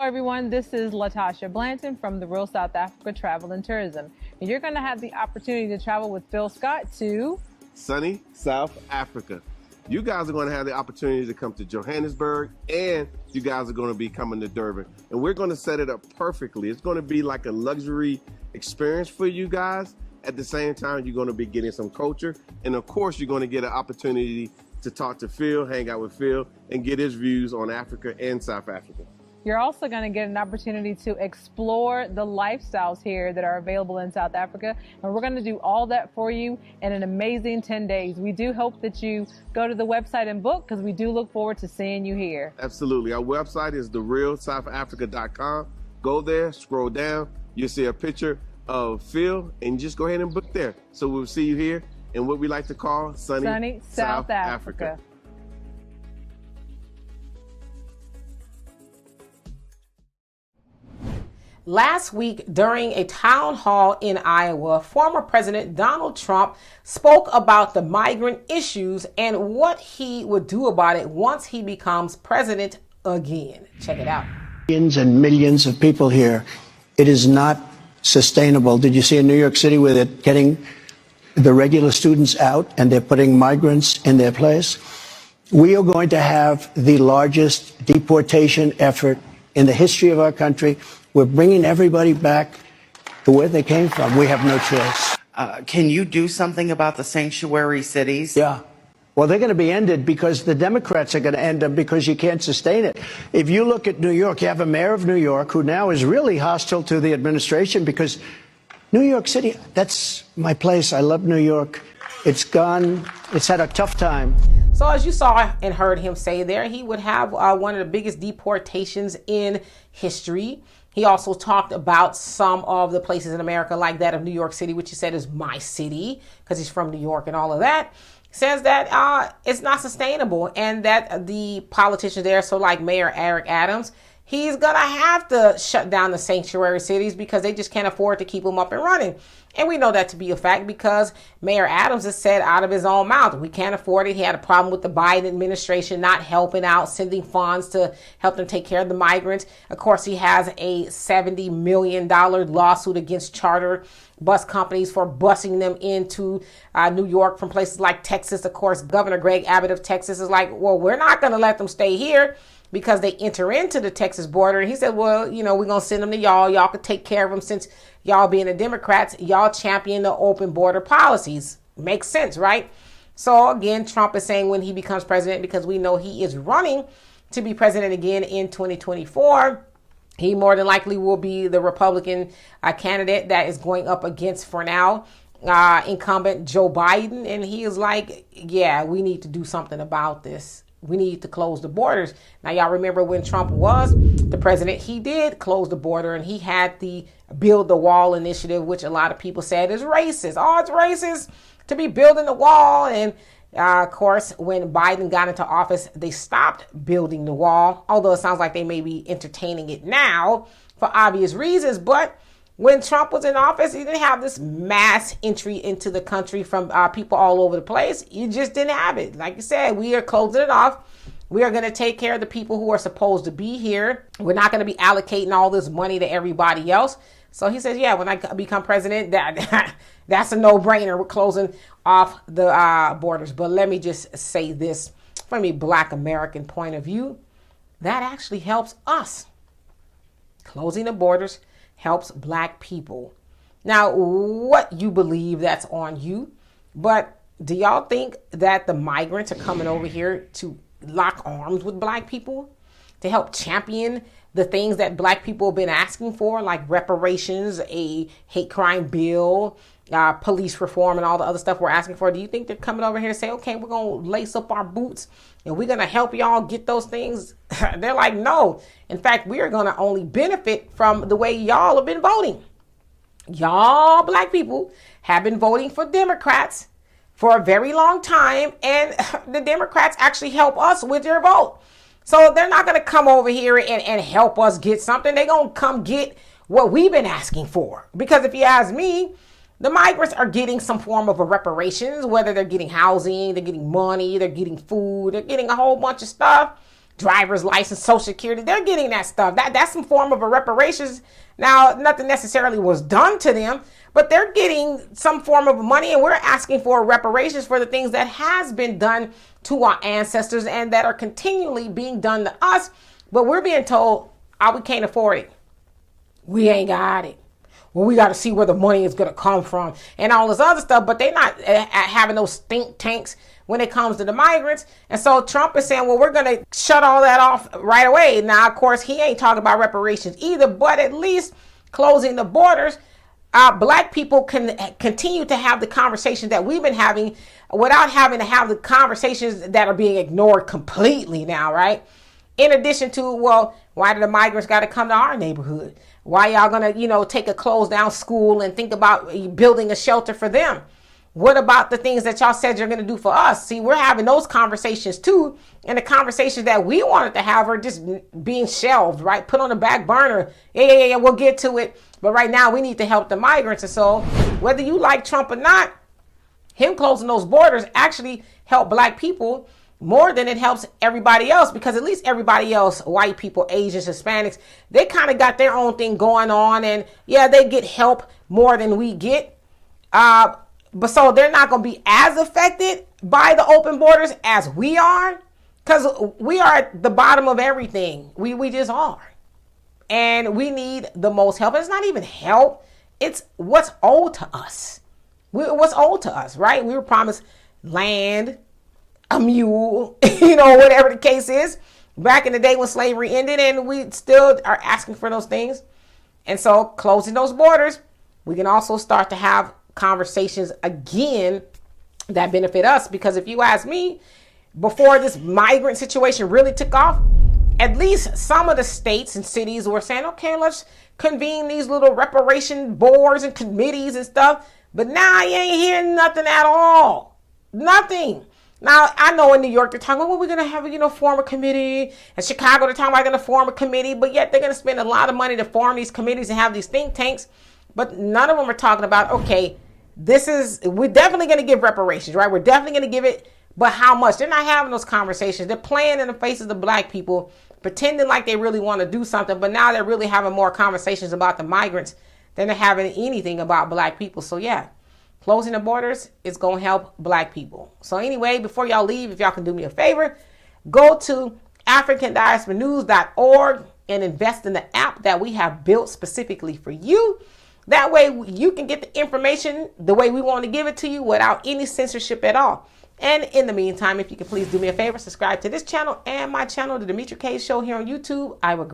Hello everyone, this is Latasha Blanton from the Real South Africa Travel and Tourism. And you're going to have the opportunity to travel with Phil Scott to sunny South Africa. You guys are going to have the opportunity to come to Johannesburg, and you guys are going to be coming to Durban. And we're going to set it up perfectly. It's going to be like a luxury experience for you guys. At the same time, you're going to be getting some culture. And of course, you're going to get an opportunity to talk to Phil, hang out with Phil, and get his views on Africa and South Africa. You're also going to get an opportunity to explore the lifestyles here that are available in South Africa. And we're going to do all that for you in an amazing 10 days. We do hope that you go to the website and book, because we do look forward to seeing you here. Absolutely. Our website is therealsouthafrica.com. Go there, scroll down. You'll see a picture of Phil, and just go ahead and book there. So we'll see you here in what we like to call sunny South Africa. Last week, during a town hall in Iowa, former President Donald Trump spoke about the migrant issues and what he would do about it once he becomes president again. Check it out. Millions and millions of people here. It is not sustainable. Did you see in New York City where they're getting the regular students out and they're putting migrants in their place? We are going to have the largest deportation effort in the history of our country. We're bringing everybody back to where they came from. We have no choice. Can you do something about the sanctuary cities? Yeah. Well, they're going to be ended because the Democrats are going to end them, because you can't sustain it. If you look at New York, you have a mayor of New York who now is really hostile to the administration, because New York City, that's my place. I love New York. It's gone. It's had a tough time. So as you saw and heard him say there, he would have one of the biggest deportations in history. He also talked about some of the places in America, like that of New York City, which he said is my city, because he's from New York and all of that. Says that it's not sustainable, and that the politicians there, so like Mayor Eric Adams, he's going to have to shut down the sanctuary cities because they just can't afford to keep them up and running. And we know that to be a fact because Mayor Adams has said out of his own mouth, we can't afford it. He had a problem with the Biden administration not helping out, sending funds to help them take care of the migrants. Of course, he has a $70 million lawsuit against charter bus companies for busing them into New York from places like Texas. Of course, Governor Greg Abbott of Texas is like, well, we're not going to let them stay here because they enter into the Texas border. And he said, well, you know, we're going to send them to y'all. Y'all could take care of them, since y'all being the Democrats, y'all champion the open border policies. Makes sense, right? So again, Trump is saying when he becomes president, because we know he is running to be president again in 2024, he more than likely will be the Republican candidate that is going up against, for now, incumbent Joe Biden. And he is like, yeah, we need to do something about this. We need to close the borders. Now, y'all remember when Trump was the president, he did close the border, and he had the Build the Wall initiative, which a lot of people said is racist. Oh, it's racist to be building the wall. And of course, when Biden got into office, they stopped building the wall, although it sounds like they may be entertaining it now for obvious reasons. But when Trump was in office, he didn't have this mass entry into the country from people all over the place. You just didn't have it. Like you said, we are closing it off. We are going to take care of the people who are supposed to be here. We're not going to be allocating all this money to everybody else. So he says, yeah, when I become president, that's a no-brainer. We're closing off the borders. But let me just say this, from a Black American point of view, that actually helps us. Closing the borders helps Black people. Now, what you believe, that's on you. But do y'all think that the migrants are coming over here to lock arms with Black people, to help champion the things that Black people have been asking for, like reparations, a hate crime bill, police reform, and all the other stuff we're asking for? Do you think they're coming over here to say, okay, we're going to lace up our boots and we're going to help y'all get those things? They're like, no. In fact, we are going to only benefit from the way y'all have been voting. Y'all Black people have been voting for Democrats for a very long time, and the Democrats actually help us with their vote. So they're not going to come over here and help us get something. They're going to come get what we've been asking for. Because if you ask me, the migrants are getting some form of a reparations, whether they're getting housing, they're getting money, they're getting food, they're getting a whole bunch of stuff driver's license, social security. They're getting that stuff. That's some form of a reparations. Now, nothing necessarily was done to them, but they're getting some form of money, and we're asking for reparations for the things that has been done to our ancestors and that are continually being done to us. But we're being told, oh, we can't afford it. We ain't got it. Well, we got to see where the money is going to come from and all this other stuff. But they're not having those think tanks when it comes to the migrants. And so Trump is saying, well, we're going to shut all that off right away. Now, of course, he ain't talking about reparations either, but at least closing the borders, black people can continue to have the conversations that we've been having without having to have the conversations that are being ignored completely now, right? In addition to, well, why do the migrants got to come to our neighborhood? Why y'all going to, take a closed down school and think about building a shelter for them? What about the things that y'all said you're going to do for us? See, we're having those conversations too. And the conversations that we wanted to have are just being shelved, right? Put on the back burner. Yeah, we'll get to it. But right now we need to help the migrants. And so whether you like Trump or not, him closing those borders actually help black people more than it helps everybody else, because at least everybody else, white people, Asians, Hispanics, they kind of got their own thing going on. And yeah, they get help more than we get. But so they're not going to be as affected by the open borders as we are, because we are at the bottom of everything. We just are. And we need the most help. It's not even help. It's what's owed to us. What's owed to us, right? We were promised land, a mule, whatever the case is, back in the day when slavery ended, and we still are asking for those things. And so closing those borders, we can also start to have conversations again that benefit us. Because if you ask me, before this migrant situation really took off, at least some of the states and cities were saying, okay, let's convene these little reparation boards and committees and stuff. But now you ain't hearing nothing at all. Nothing. Now, I know in New York, they're talking about, well, we're going to have, form a committee. In Chicago, they're talking about going to form a committee. But yet they're going to spend a lot of money to form these committees and have these think tanks. But none of them are talking about, okay, we're definitely going to give reparations, right? We're definitely going to give it. But how much? They're not having those conversations. They're playing in the faces of black people, pretending like they really want to do something. But now they're really having more conversations about the migrants than they're having anything about black people. So, yeah. Closing the borders is going to help black people. So anyway, before y'all leave, if y'all can do me a favor, go to africandiasporanews.org and invest in the app that we have built specifically for you. That way you can get the information the way we want to give it to you without any censorship at all. And in the meantime, if you can please do me a favor, subscribe to this channel and my channel, The Demetra Kaye Show here on YouTube. I would